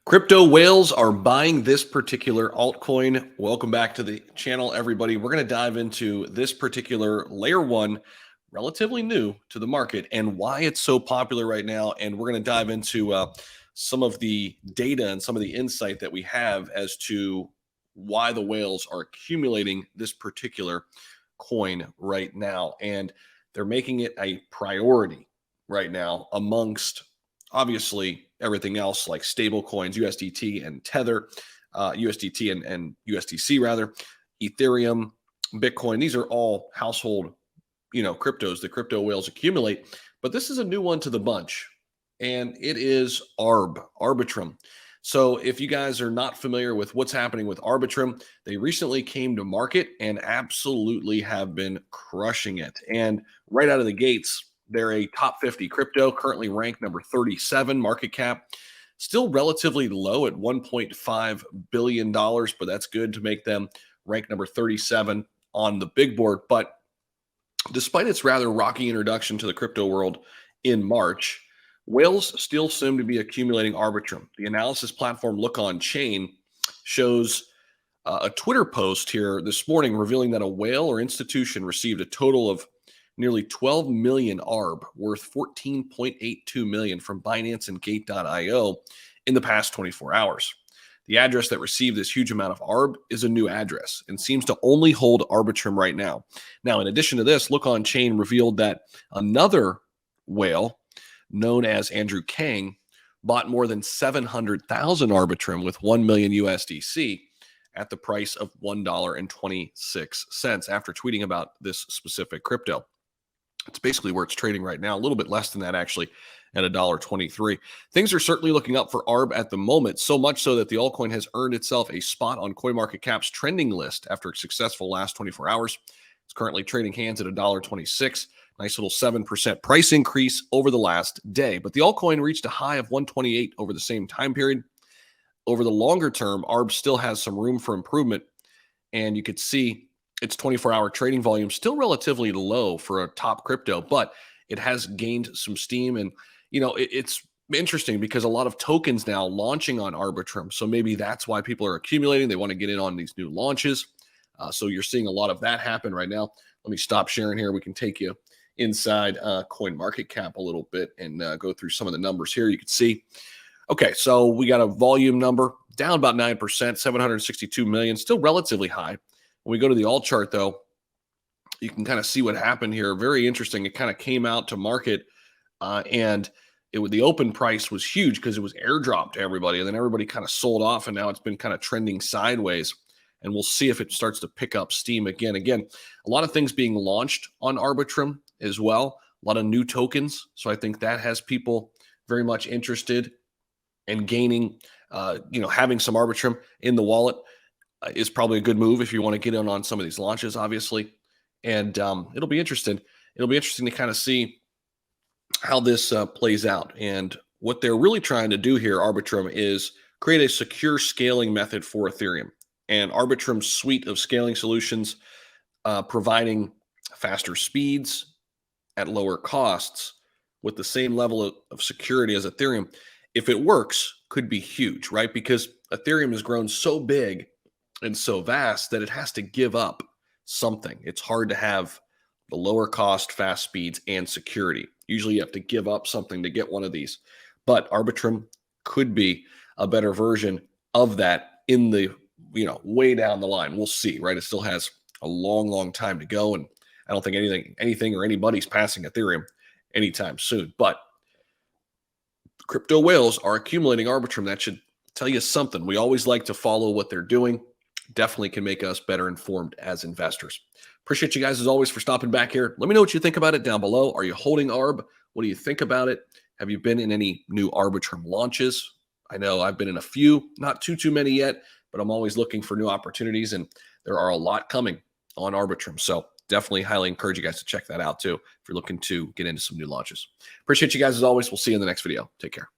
Crypto whales are buying this particular altcoin. Welcome back to the channel, everybody. We're going to dive into this particular layer one, relatively new to the market, and why it's so popular right now. And we're going to dive into some of the data and some of the insight that we have as to why the whales are accumulating this particular coin right now. And they're making it a priority right now amongst obviously everything else like stable coins, USDT and Tether, USDT and USDC rather, Ethereum, Bitcoin. These are all household, cryptos the crypto whales accumulate. But this is a new one to the bunch, and it is Arbitrum. So if you guys are not familiar with what's happening with Arbitrum, they recently came to market and absolutely have been crushing it. And right out of the gates, they're a top 50 crypto, currently ranked number 37 market cap, still relatively low at $1.5 billion, but that's good to make them rank number 37 on the big board. But despite its rather rocky introduction to the crypto world in March, whales still seem to be accumulating Arbitrum. The analysis platform Look On Chain shows a Twitter post here this morning revealing that a whale or institution received a total of nearly 12 million ARB, worth 14.82 million from Binance and Gate.io in the past 24 hours. The address that received this huge amount of ARB is a new address and seems to only hold Arbitrum right now. Now, in addition to this, Look On Chain revealed that another whale known as Andrew Kang bought more than 700,000 Arbitrum with 1 million USDC at the price of $1.26 after tweeting about this specific crypto. It's basically where it's trading right now, a little bit less than that actually, at $1.23. Things are certainly looking up for ARB at the moment, so much so that the altcoin has earned itself a spot on CoinMarketCap's trending list after a successful last 24 hours. It's currently trading hands at $1.26. Nice little 7% price increase over the last day. But the altcoin reached a high of 128 over the same time period. Over the longer term, ARB still has some room for improvement, and you could see its 24-hour trading volume still relatively low for a top crypto, but it has gained some steam. And, it's interesting because a lot of tokens now launching on Arbitrum. So maybe that's why people are accumulating. They want to get in on these new launches. So you're seeing a lot of that happen right now. Let me stop sharing here. We can take you inside CoinMarketCap a little bit and go through some of the numbers here. You can see, okay, so we got a volume number down about 9%, 762 million, still relatively high. When we go to the alt chart, though, you can kind of see what happened here. Very interesting. It kind of came out to market, and the open price was huge because it was airdropped to everybody, and then everybody kind of sold off, and now it's been kind of trending sideways. And we'll see if it starts to pick up steam again. Again, a lot of things being launched on Arbitrum as well. A lot of new tokens. So I think that has people very much interested in gaining, having some Arbitrum in the wallet. Is probably a good move if you want to get in on some of these launches, obviously. And it'll be interesting. It'll be interesting to kind of see how this plays out. And what they're really trying to do here, Arbitrum, is create a secure scaling method for Ethereum. And Arbitrum's suite of scaling solutions, providing faster speeds at lower costs with the same level of security as Ethereum, if it works, could be huge, right? Because Ethereum has grown so big and so vast that it has to give up something. It's hard to have the lower cost, fast speeds, and security. Usually you have to give up something to get one of these. But Arbitrum could be a better version of that in the, way down the line. We'll see, right? It still has a long, long time to go. And I don't think anything or anybody's passing Ethereum anytime soon. But crypto whales are accumulating Arbitrum. That should tell you something. We always like to follow what they're doing. Definitely can make us better informed as investors. Appreciate you guys as always for stopping back here. Let me know what you think about it down below. Are you holding ARB? What do you think about it? Have you been in any new Arbitrum launches? I know I've been in a few, not too many yet, but I'm always looking for new opportunities, and there are a lot coming on Arbitrum. So definitely highly encourage you guys to check that out too if you're looking to get into some new launches. Appreciate you guys as always. We'll see you in the next video. Take care.